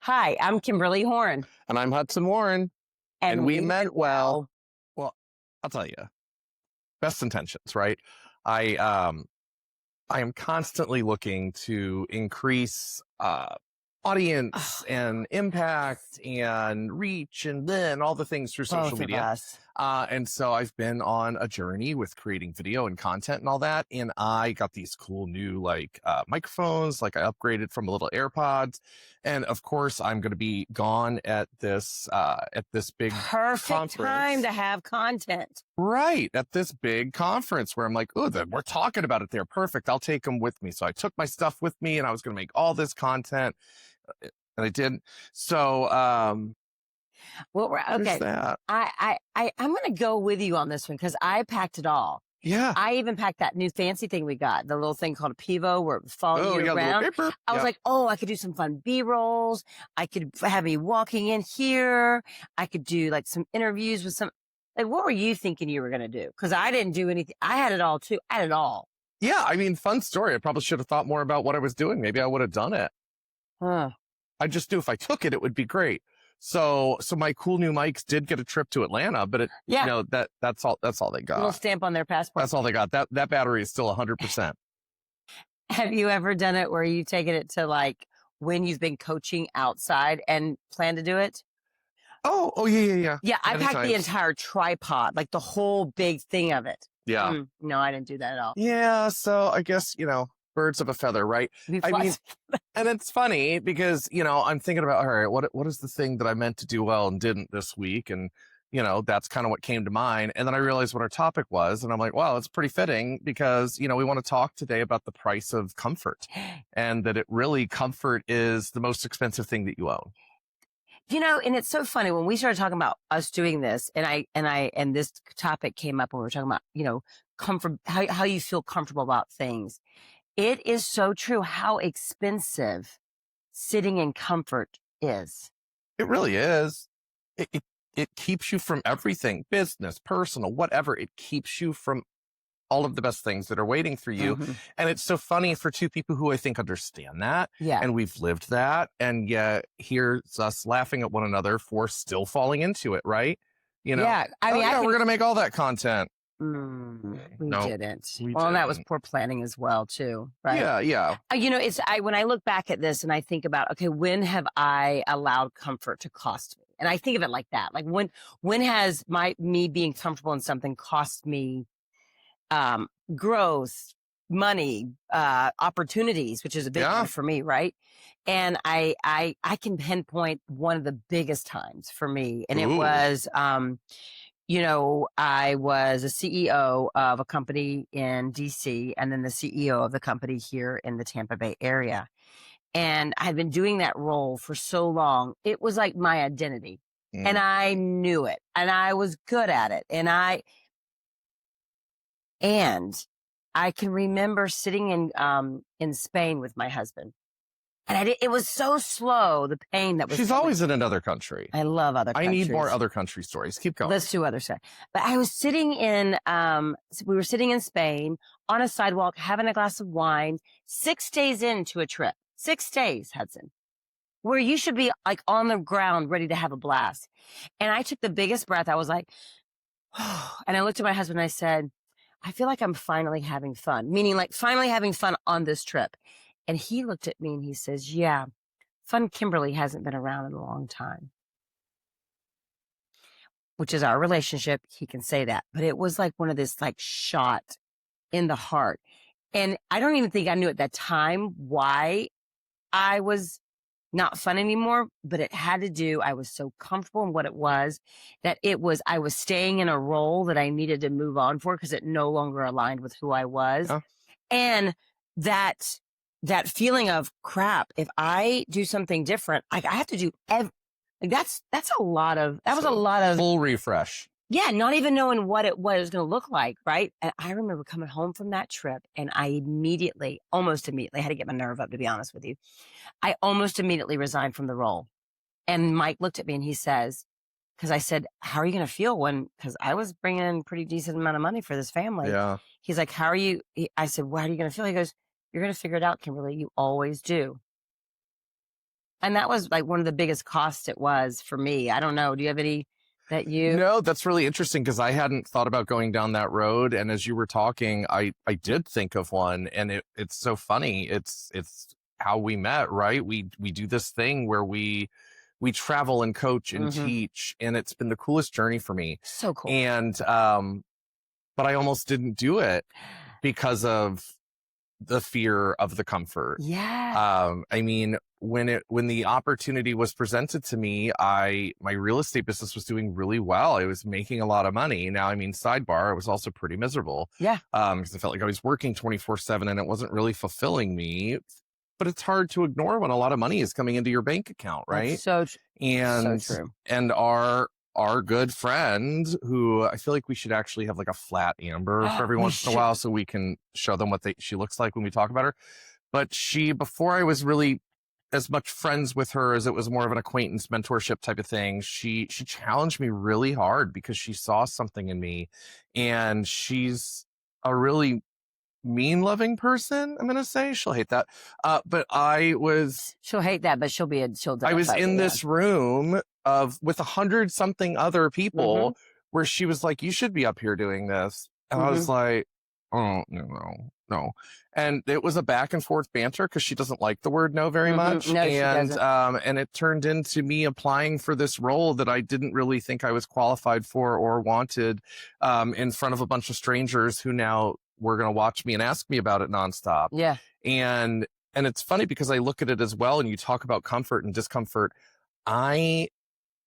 Hi, I'm Kimberly Horn, And I'm Hudson Warren, and and we we meant meant well. well. Well, I'll tell you, best intentions, right? I um I am constantly looking to increase audience Oh, and impact and reach and then all the things through social both of media. us. And so I've been on a journey with creating video and content and all that. And I got these cool new microphones, like I upgraded from a little AirPods. And of course, I'm going to be gone at this big Perfect time conference. to have content. Right. At this big conference where I'm like, oh, we're talking about it there. Perfect. I'll take them with me. So I took my stuff with me and I was going to make all this content and I did. So, Well, there's okay. that. I'm going to go with you on this one because I packed it all. Yeah. I even packed that new fancy thing we got, the little thing called a Pivo where it would follow Oh, you yeah. Little around. paper. I was Yeah. like, oh, I could do some fun B-rolls. I could have me walking in here. I could do like some interviews with some, like, what were you thinking you were going to do? Because I didn't do anything. I had it all too. I had it all. Yeah. I mean, fun story. I probably should have thought more about what I was doing. Maybe I would have done it. Huh. I just knew if I took it, it would be great. So my cool new mics did get a trip to Atlanta, but Yeah. that's all they Little got. stamp on their passport. That's all they got. That battery is still 100%. Have you ever done it where you've taken it to like when you've been coaching outside and plan to do it? Oh, yeah. Yeah, I Many packed the times. entire tripod, like the whole big thing of it. Yeah. No, I didn't do that at all. Yeah. So I guess, birds of a feather, right? We I fly- mean, and it's funny because, I'm thinking about, all right, what is the thing that I meant to do well and didn't this week? And, that's kind of what came to mind. And then I realized what our topic was. And I'm like, wow, it's pretty fitting because, we want to talk today about the price of comfort and that comfort is the most expensive thing that you own. and it's so funny when we started talking about us doing this, and this topic came up when we were talking about, comfort, how you feel comfortable about things. It is so true how expensive sitting in comfort is. It really is. It keeps you from everything, business, personal, whatever. It keeps you from all of the best things that are waiting for you. Mhm. And it's so funny for two people who I think understand that. Yeah. And we've lived that. And yet here's us laughing at one another for still falling into it, right? Yeah. I mean, we're going to make all that content. we No, didn't. we Well, and that was didn't. poor planning as well, too, right? Yeah. When I look back at this and I think about, okay, when have I allowed comfort to cost me? And I think of it like that. Like when has me being comfortable in something cost me growth, money, opportunities, which is a big Yeah. one for me, right? And I can pinpoint one of the biggest times for me, and it Ooh. was I was a CEO of a company in DC and then the CEO of the company here in the Tampa Bay area. And I had been doing that role for so long. It was like my identity. And I knew it and I was good at it. And I can remember sitting in Spain with my husband. And it was so slow, the pain that was. She's coming. always in another country. I love other I countries. need more other country stories. Keep going. Let's do other stuff. But I was sitting we were sitting in Spain on a sidewalk, having a glass of wine, 6 days into a trip. 6 days, Hudson, where you should be like on the ground, ready to have a blast. And I took the biggest breath. I was like, and I looked at my husband and I said, I feel like I'm finally having fun, meaning like finally having fun on this trip. And he looked at me and he says, yeah, Fun Kimberly hasn't been around in a long time, which is our relationship. He can say that, but it was like one of this like shot in the heart. And I don't even think I knew at that time why I was not fun anymore, but it had to do, I was so comfortable in what it was that I was staying in a role that I needed to move on for because it no longer aligned with who I was. Yeah. And that feeling of crap, if I do something different, I have to do that's a lot of, that was a lot of full refresh. Yeah, not even knowing what it was going to look like, right? And I remember coming home from that trip and I almost immediately, I had to get my nerve up, to be honest with you. I almost immediately resigned from the role. And Mike looked at me and he says, because I said, how are you going to feel because I was bringing in pretty decent amount of money for this family. Yeah. He's like, how are you? I said, well, how are you going to feel? He goes, you're going to figure it out, Kimberly. You always do. And that was like one of the biggest costs it was for me. I don't know. Do you have any that you? No, that's really interesting because I hadn't thought about going down that road. And as you were talking, I did think of one, and it's so funny. It's how we met, right? We do this thing where we travel and coach and Mhm. teach, and it's been the coolest journey for me. So cool. And but I almost didn't do it because of the fear of the comfort. Yeah. I mean, when the opportunity was presented to me, my real estate business was doing really well. I was making a lot of money. Now, I mean, sidebar, I was also pretty miserable. Yeah. Because I felt like I was working 24/7 and it wasn't really fulfilling me. But it's hard to ignore when a lot of money is coming into your bank account, right? That's so And true. and our good friend, who I feel like we should actually have like a flat Amber for every We once in a should. while so we can show them what she looks like when we talk about her. But before I was really as much friends with her as it was more of an acquaintance mentorship type of thing, she challenged me really hard because she saw something in me, and she's a really mean loving person. I'm going to say she'll hate that. But She'll hate that, but she'll I was in this room with 100-something other people where she was like, you should be up here doing this. And I was like, oh, no. And it was a back and forth banter because she doesn't like the word no very much. No, she And, doesn't. and it turned into me applying for this role that I didn't really think I was qualified for or wanted, in front of a bunch of strangers who now were going to watch me and ask me about it nonstop. Yeah. And it's funny because I look at it as well, and you talk about comfort and discomfort.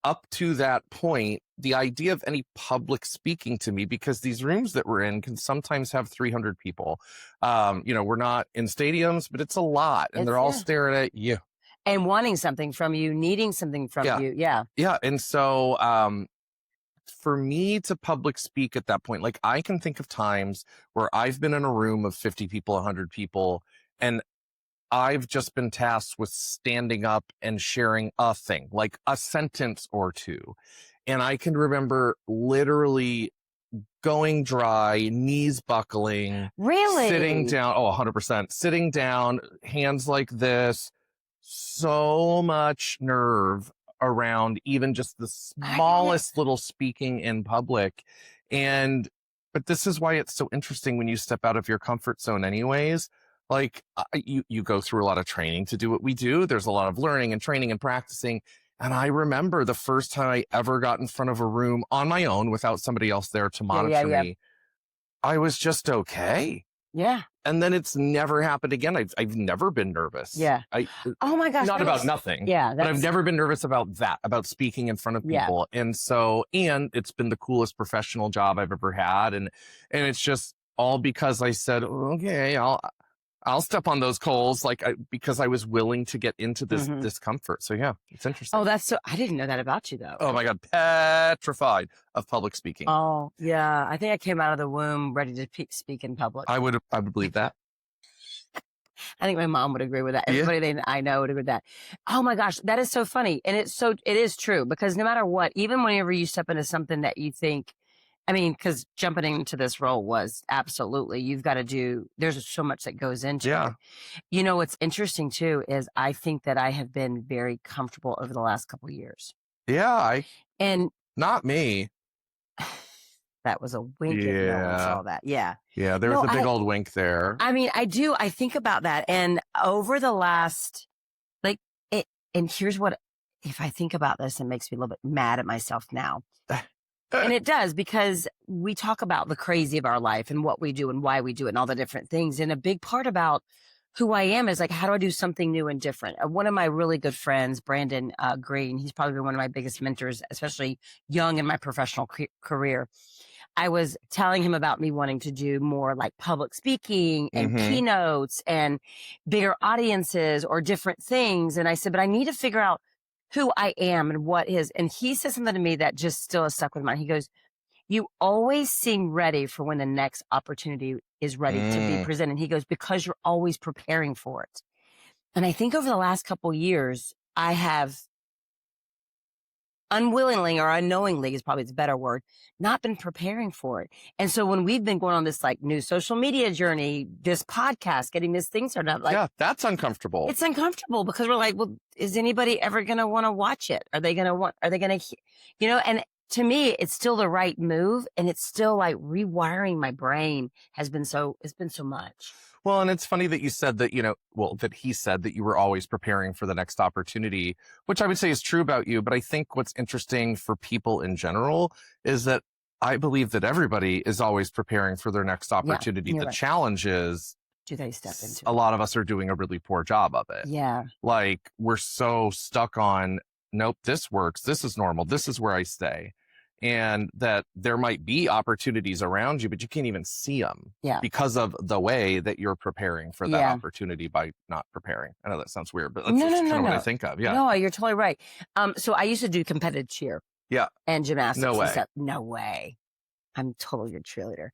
Up to that point, the idea of any public speaking to me, because these rooms that we're in can sometimes have 300 people. We're not in stadiums, but it's a lot, and they're all staring at you. And wanting something from you, needing something from you. Yeah. Yeah. And so, for me to public speak at that point, like I can think of times where I've been in a room of 50 people, 100 people, and I've just been tasked with standing up and sharing a thing, like a sentence or two. And I can remember literally going dry, knees buckling. Really? Sitting down. Oh, 100%. Sitting down, hands like this. So much nerve around even just the smallest little speaking in public. But this is why it's so interesting when you step out of your comfort zone anyways. Like you go through a lot of training to do what we do. There's a lot of learning and training and practicing. And I remember the first time I ever got in front of a room on my own without somebody else there to monitor me, I was just okay. Yeah. And then it's never happened again. I've never been nervous. Yeah. Oh my gosh. Not about nothing. Yeah. But I've never been nervous about that, about speaking in front of people. Yeah. And it's been the coolest professional job I've ever had. And it's just all because I said, okay, I'll step on those coals, because I was willing to get into this discomfort. So yeah, it's interesting. Oh, I didn't know that about you though. Oh my God. Petrified of public speaking. Oh yeah. I think I came out of the womb ready to speak in public. I would believe that. I think my mom would agree with that. Everybody I know would agree with that. Oh my gosh. That is so funny. And it is true, because no matter what, even whenever you step into something that you think, because jumping into this role was absolutely, you've got to there's so much that goes into it. You know, what's interesting too, is I think that I have been very comfortable over the last couple of years. Yeah. And not me. That was a wink if no one saw that. Yeah. Yeah. There was a big old wink there. I think about that. And over the last, and here's what, if I think about this, it makes me a little bit mad at myself now. And it does, because we talk about the crazy of our life and what we do and why we do it and all the different things. And a big part about who I am is how do I do something new and different? One of my really good friends, Brandon Green, he's probably been one of my biggest mentors, especially young in my professional career. I was telling him about me wanting to do more like public speaking and keynotes and bigger audiences or different things. And I said, but I need to figure out who I am and what is. And he said something to me that just still is stuck with mine. He goes, you always seem ready for when the next opportunity is ready to be presented. He goes, because you're always preparing for it. And I think over the last couple of years, I have unwillingly or unknowingly is probably the better word, not been preparing for it. And so when we've been going on this like new social media journey, this podcast, getting this thing started up, like, yeah, that's uncomfortable. it's uncomfortable because we're like, well, is anybody ever going to want to watch it? Are they going to, and to me, it's still the right move. And it's still like rewiring my brain it's been so much. Well, and it's funny that you said that, that he said that you were always preparing for the next opportunity, which I would say is true about you. But I think what's interesting for people in general is that I believe that everybody is always preparing for their next opportunity. The right. challenge is, Do they step into a lot of us are doing a really poor job of it. Yeah. Like we're so stuck on, nope, this works. This is normal. This is where I stay. And that there might be opportunities around you, but you can't even see them because of the way that you're preparing for that opportunity by not preparing. I know that sounds weird, but that's kind of what I think of. Yeah. No, you're totally right. So I used to do competitive cheer. Yeah. And gymnastics. No way. And stuff. No way. I'm totally your cheerleader.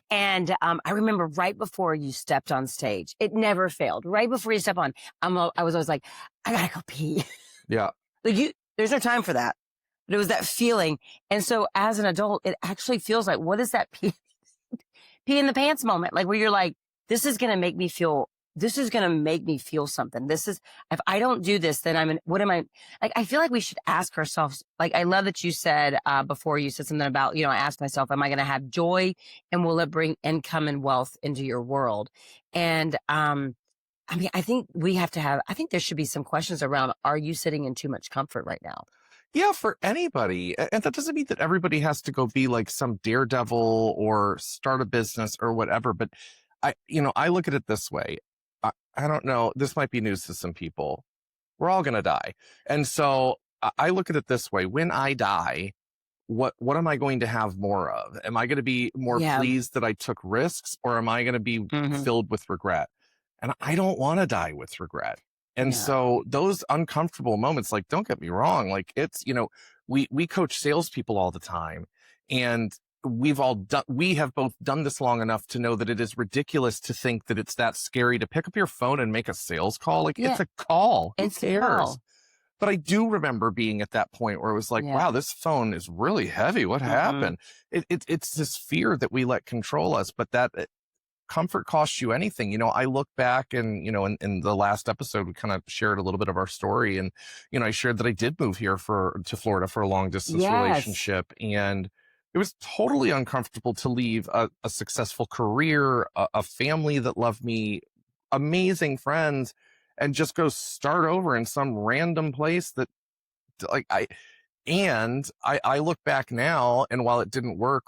And I remember right before you stepped on stage, it never failed. Right before you step on, I was always like, I gotta go pee. Yeah. Like there's no time for that. But it was that feeling. And so as an adult, it actually feels like, what is that pee in the pants moment? Like where you're like, this is going to make me feel something. If I don't do this, then what am I, like, I feel like we should ask ourselves, like, I love that you said, before you said something about, I asked myself, am I going to have joy and will it bring income and wealth into your world? And, I think I think there should be some questions around, are you sitting in too much comfort right now? Yeah, for anybody. And that doesn't mean that everybody has to go be like some daredevil or start a business or whatever. But I look at it this way. I don't know. This might be news to some people. We're all going to die. And so I look at it this way. When I die, what am I going to have more of? Am I going to be more pleased that I took risks, or am I going to be filled with regret? And I don't want to die with regret. And so those uncomfortable moments, like, don't get me wrong, like it's, we coach salespeople all the time, and we have both done this long enough to know that it is ridiculous to think that it's that scary to pick up your phone and make a sales call. Like it's a call. Who cares? But I do remember being at that point where it was like, wow, this phone is really heavy. What happened? It's this fear that we let control us, but that comfort costs you anything. I look back and, in the last episode, we kind of shared a little bit of our story. And, I shared that I did move here to Florida for a long distance relationship. And it was totally uncomfortable to leave a successful career, a family that loved me, amazing friends, and just go start over in some random place that I look back now, and while it didn't work,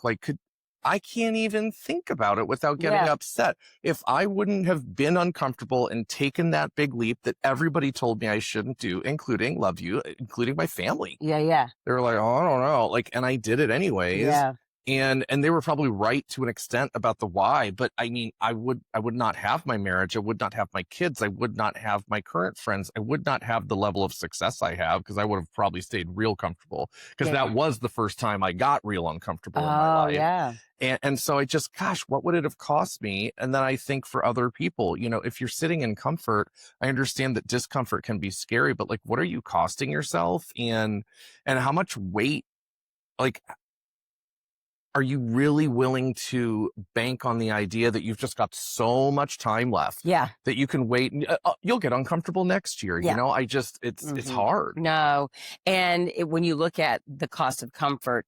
I can't even think about it without getting upset. If I wouldn't have been uncomfortable and taken that big leap that everybody told me I shouldn't do, including my family. Yeah. They were like, oh, I don't know. And I did it anyways. Yeah. And they were probably right to an extent about the why, but I mean, I would not have my marriage. I would not have my kids. I would not have my current friends. I would not have the level of success I have, because I would have probably stayed real comfortable, because that was the first time I got real uncomfortable in my life. Yeah. And so gosh, what would it have cost me? And then I think for other people, if you're sitting in comfort, I understand that discomfort can be scary, but what are you costing yourself? And how much weight, are you really willing to bank on the idea that you've just got so much time left that you can wait and you'll get uncomfortable next year? It's hard. No. And when you look at the cost of comfort,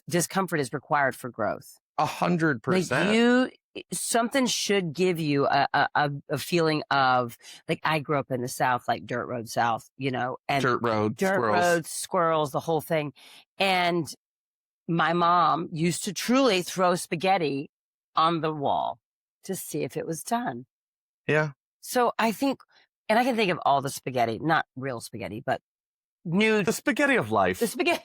discomfort is required for growth. 100%. Something should give you a feeling of, I grew up in the South, dirt road South, and dirt roads, squirrels, the whole thing. And my mom used to truly throw spaghetti on the wall to see if it was done. Yeah. So I think, and I can think of all the spaghetti, not real spaghetti, but the spaghetti of life. The spaghetti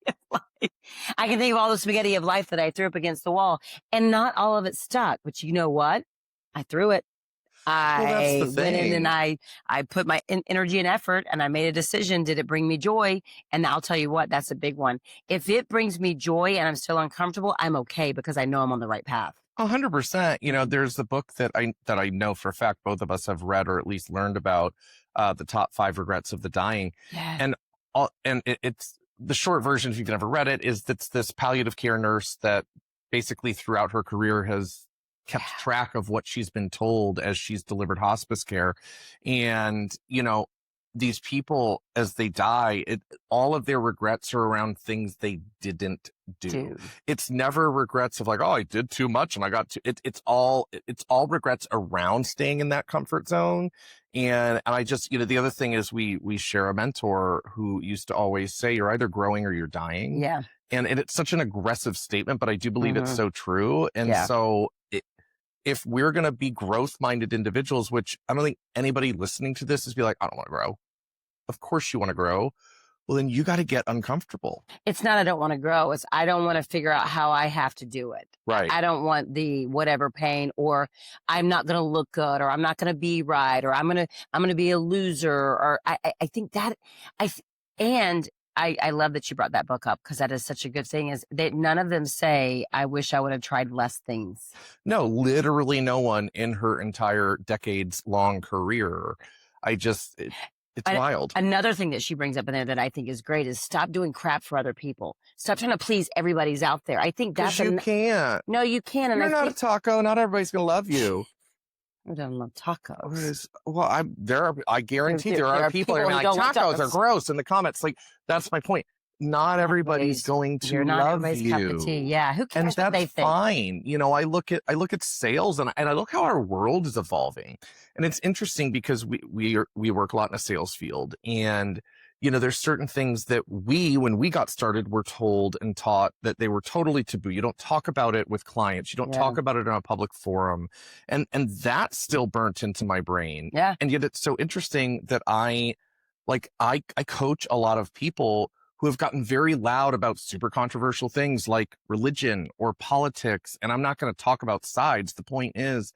of life. I can think of all the spaghetti of life that I threw up against the wall, and not all of it stuck. But you know what? I threw it. I went in and I put my energy and effort, and I made a decision. Did it bring me joy? And I'll tell you what, that's a big one. If it brings me joy and I'm still uncomfortable, I'm okay, because I know I'm on the right path. 100%. There's the book that I know for a fact both of us have read, or at least learned about, the top 5 regrets of the dying. Yes. And it's the short version, if you've never read it, is that's this palliative care nurse that basically throughout her career has kept track of what she's been told as she's delivered hospice care. And, these people, as they die, all of their regrets are around things they didn't do. Dude. It's never regrets of like, oh, I did too much and I got too, it's all regrets around staying in that comfort zone. And I just, the other thing is we share a mentor who used to always say, you're either growing or you're dying. Yeah. And it's such an aggressive statement, but I do believe it's so true. And so if we're going to be growth-minded individuals, which I don't think anybody listening to this is be like, I don't want to grow. Of course you want to grow. Well, then you got to get uncomfortable. It's not I don't want to grow. It's I don't want to figure out how I have to do it. Right. I don't want the whatever pain, or I'm not going to look good, or I'm not going to be right, or I'm going to be a loser. Or I think that I love that you brought that book up, because that is such a good thing, is that none of them say, I wish I would have tried less things. No, literally no one in her entire decades long career. It's wild. Another thing that she brings up in there that I think is great is stop doing crap for other people. Stop trying to please everybody's out there. I think that's you can't. No, you can't. And you're not a taco. Not everybody's going to love you. I don't love tacos. Well, I guarantee there are people who are like, tacos are gross in the comments. Like, that's my point. Not everybody's going to love you. Cup of tea. Yeah, who cares and what they think? Fine. I look at sales and I look how our world is evolving. And it's interesting because we work a lot in a sales field, and there's certain things that when we got started, were told and taught that they were totally taboo. You don't talk about it with clients. You don't talk about it on a public forum. And that's still burnt into my brain. Yeah. And yet it's so interesting that I coach a lot of people who have gotten very loud about super controversial things like religion or politics. And I'm not going to talk about sides. The point is,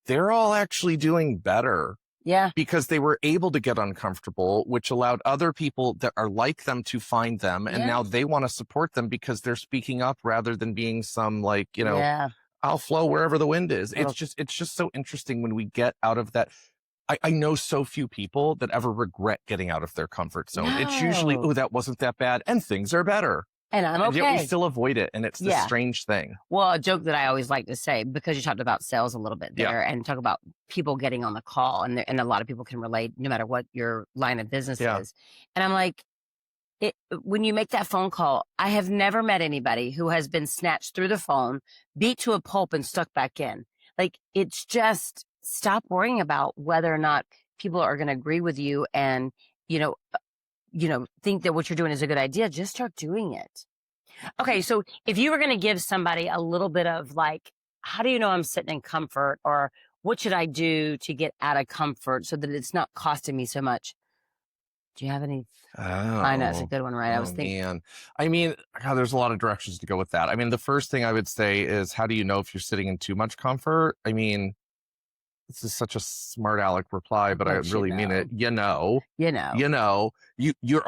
they're all actually doing better. Yeah. Because they were able to get uncomfortable, which allowed other people that are like them to find them. And now they want to support them because they're speaking up rather than being some I'll flow wherever the wind is. It's just so interesting when we get out of that. I know so few people that ever regret getting out of their comfort zone. No. It's usually, oh, that wasn't that bad, and things are better. And I'm okay. And yet we still avoid it, and it's this strange thing. Well, a joke that I always like to say, because you talked about sales a little bit there, and talk about people getting on the call, and a lot of people can relate no matter what your line of business is. And I'm like, when you make that phone call, I have never met anybody who has been snatched through the phone, beat to a pulp, and stuck back in. Like, it's just, stop worrying about whether or not people are going to agree with you and, think that what you're doing is a good idea. Just start doing it. Okay. So if you were going to give somebody a little bit of like, how do you know I'm sitting in comfort, or what should I do to get out of comfort so that it's not costing me so much? Do you have any? Oh, I know it's a good one, right? I was thinking. Man. I mean, there's a lot of directions to go with that. I mean, the first thing I would say is, how do you know if you're sitting in too much comfort? I mean, this is such a smart aleck reply, but I really mean it. You're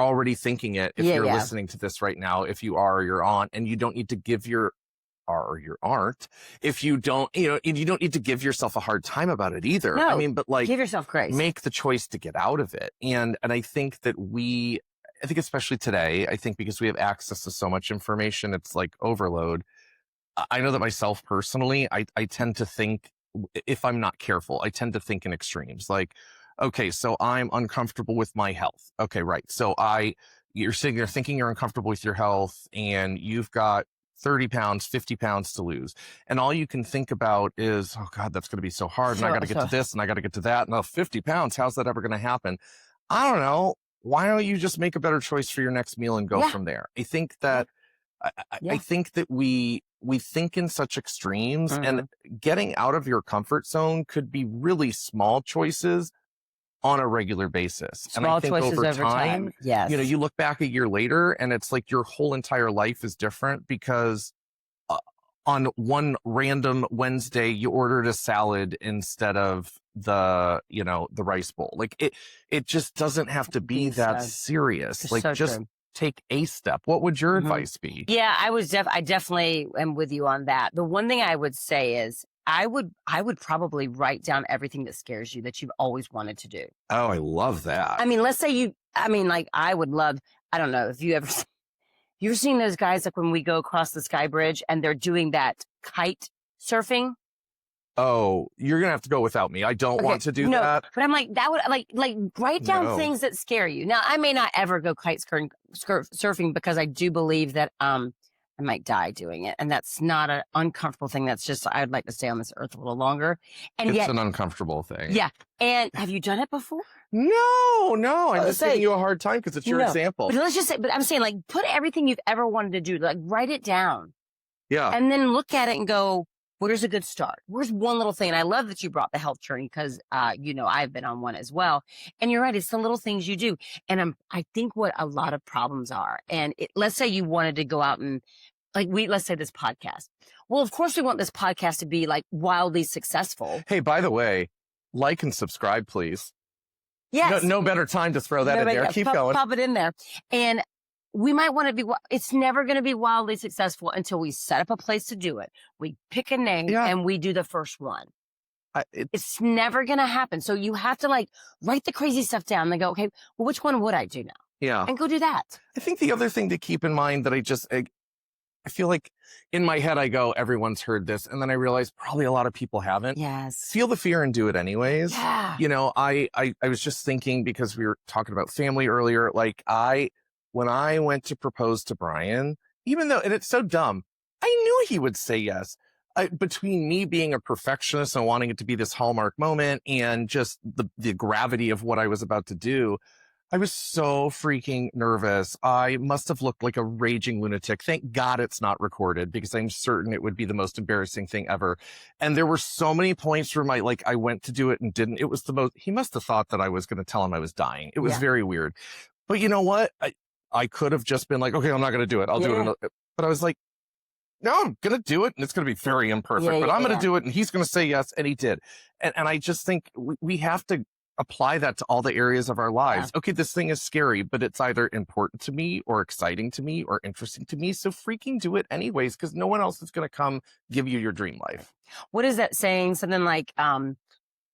already thinking it if you're listening to this right now. If you are, you're on, and you don't need to give you aren't. If you don't, you don't need to give yourself a hard time about it either. No, I mean, but like, give yourself grace. Make the choice to get out of it. And I think that I think especially today, because we have access to so much information, it's like overload. I know that myself personally, I tend to think, if I'm not careful, I tend to think in extremes. Like, okay, so I'm uncomfortable with my health. Okay, right. So you're sitting there thinking you're uncomfortable with your health, and you've got 30 pounds, 50 pounds to lose. And all you can think about is, oh God, that's going to be so hard. And I got to get to this, and I got to get to that. And 50 pounds, how's that ever going to happen? I don't know. Why don't you just make a better choice for your next meal and go from there? I think that, I think that we think in such extremes, and getting out of your comfort zone could be really small choices on a regular basis. Small and I think choices over time. Yes. You look back a year later and it's like your whole entire life is different because on one random Wednesday, you ordered a salad instead of the rice bowl. Like it just doesn't have to be that serious. It's like so just true. Take a step. What would your advice be? Yeah, I definitely am with you on that. The one thing I would say is, I would probably write down everything that scares you that you've always wanted to do. Oh, I love that. I mean, let's say like I would love, I don't know if you've seen those guys like when we go across the Sky Bridge and they're doing that kite surfing. Oh, you're gonna have to go without me. I don't want to do that. But I'm like, that would like write down No. things that scare you. Now, I may not ever go kite surfing because I do believe that I might die doing it, and that's not an uncomfortable thing. That's just I'd like to stay on this earth a little longer. And It's yet, an uncomfortable thing. yeah. And have you done it before? No. I'm just say- giving you a hard time because it's your No. example. But let's just say, but I'm saying like put everything you've ever wanted to do, like write it down, Yeah. and then look at it and go, where's a good start? Where's one little thing? And I love that you brought the health journey because, I've been on one as well. And you're right. It's the little things you do. And I think what a lot of problems are, and let's say you wanted to go out and let's say this podcast. Well, of course we want this podcast to be like wildly successful. Hey, by the way, like and subscribe, please. Yes. No better time to throw that in there. Keep going. Pop it in there. And we might want to be, it's never going to be wildly successful until we set up a place to do it. We pick a name and we do the first one. It's never going to happen. So you have to like write the crazy stuff down and go, okay, well, which one would I do now? Yeah. And go do that. I think the other thing to keep in mind that I feel like in my head, I go, everyone's heard this. And then I realize probably a lot of people haven't. Yes. Feel the fear and do it anyways. Yeah. I was just thinking because we were talking about family earlier, like when I went to propose to Brian, even though, and it's so dumb, I knew he would say yes. Between me being a perfectionist and wanting it to be this hallmark moment and just the gravity of what I was about to do, I was so freaking nervous. I must have looked like a raging lunatic. Thank God it's not recorded because I'm certain it would be the most embarrassing thing ever. And there were so many points where I went to do it and didn't. It was he must have thought that I was going to tell him I was dying. It was very weird. But you know what? I could have just been like, okay, I'm not going to do it. I'll do it. But I was like, no, I'm going to do it. And it's going to be very imperfect, but I'm going to do it. And he's going to say yes. And he did. And I just think we have to apply that to all the areas of our lives. Okay, this thing is scary, but it's either important to me or exciting to me or interesting to me. So freaking do it anyways, because no one else is going to come give you your dream life. What is that saying? Something like,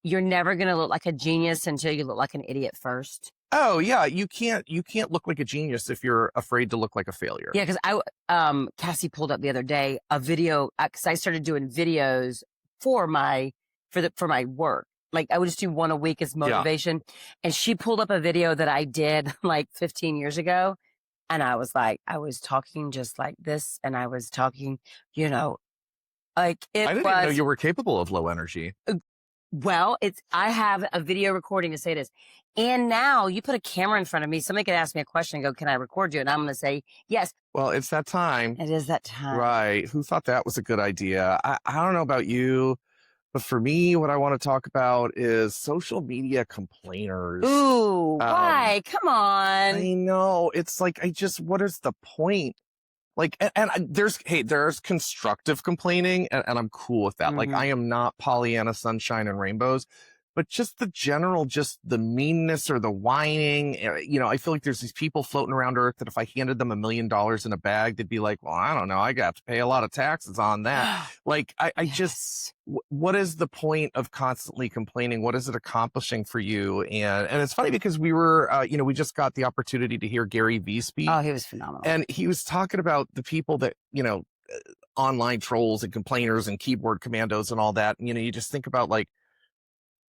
you're never going to look like a genius until you look like an idiot first. Oh yeah, you can't look like a genius if you're afraid to look like a failure. Yeah, because Cassie pulled up the other day a video because I started doing videos for my work. Like I would just do one a week as motivation, and she pulled up a video that I did like 15 years ago, and I was talking just like this, and I was talking, like it. I didn't even know you were capable of low energy. Well, I have a video recording to say this. And now you put a camera in front of me. Somebody could ask me a question and go, can I record you? And I'm going to say, yes. Well, it's that time. It is that time. Right. Who thought that was a good idea? I don't know about you, but for me, what I want to talk about is social media complainers. Ooh, why? Come on. I know. It's like, what is the point? Like, and there's constructive complaining and I'm cool with that. Like, I am not Pollyanna sunshine and rainbows, but just the meanness or the whining, I feel like there's these people floating around Earth that if I handed them $1 million in a bag, they'd be like, well, I don't know. I got to pay a lot of taxes on that. Like, what is the point of constantly complaining? What is it accomplishing for you? And it's funny because we were, we just got the opportunity to hear Gary Vee speak. Oh, he was phenomenal. And he was talking about the people that, online trolls and complainers and keyboard commandos and all that. And, you just think about like,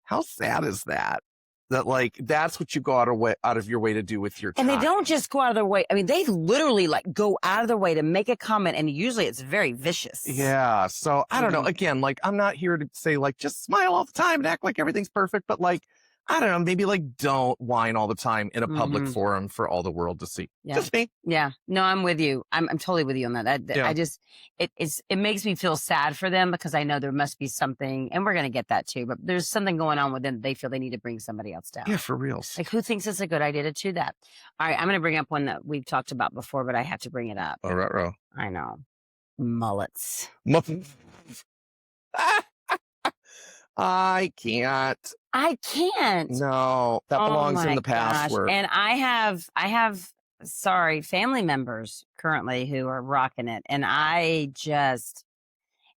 how sad is that? That like, that's what you go out of your way to do with your time. And they don't just go out of their way. I mean, they literally like go out of their way to make a comment. And usually it's very vicious. Yeah. So I don't know. Again, like I'm not here to say like, just smile all the time and act like everything's perfect. But like, I don't know, maybe like don't whine all the time in a public forum for all the world to see. Yeah. Just me. Yeah. No, I'm with you. I'm totally with you on that. I just, it makes me feel sad for them because I know there must be something, and we're going to get that too, but there's something going on with them. They feel they need to bring somebody else down. Yeah, for real. Like who thinks it's a good idea to do that? All right. I'm going to bring up one that we've talked about before, but I have to bring it up. All right, I know. Mullets. I can't. No, that belongs in the password. And I have family members currently who are rocking it. And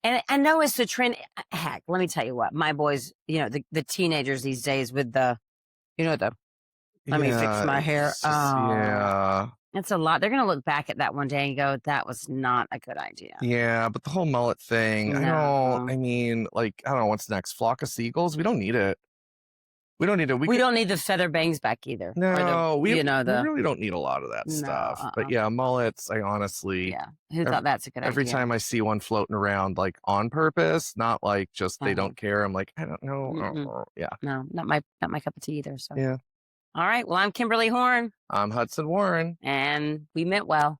And I know it's the trend. Heck, let me tell you what, my boys, the teenagers these days with the, let me fix my hair. It's just, Oh, yeah. it's a lot. They're going to look back at that one day and go, that was not a good idea. Yeah, but the whole mullet thing, I No. mean, like, I don't know, what's next? Flock of seagulls? We don't need it. We don't need it. We don't need the feather bangs back either. No, we we really don't need a lot of that No, stuff. But yeah, mullets, I honestly, yeah. Who thought that's a good every idea? time I see one floating around, like on purpose, not like just they Uh-huh. don't care. I'm like, I don't know. Mm-mm. Yeah. No, not my cup of tea either. So Yeah. all right. Well, I'm Kimberly Horn, I'm Hudson Warren. and we meant well.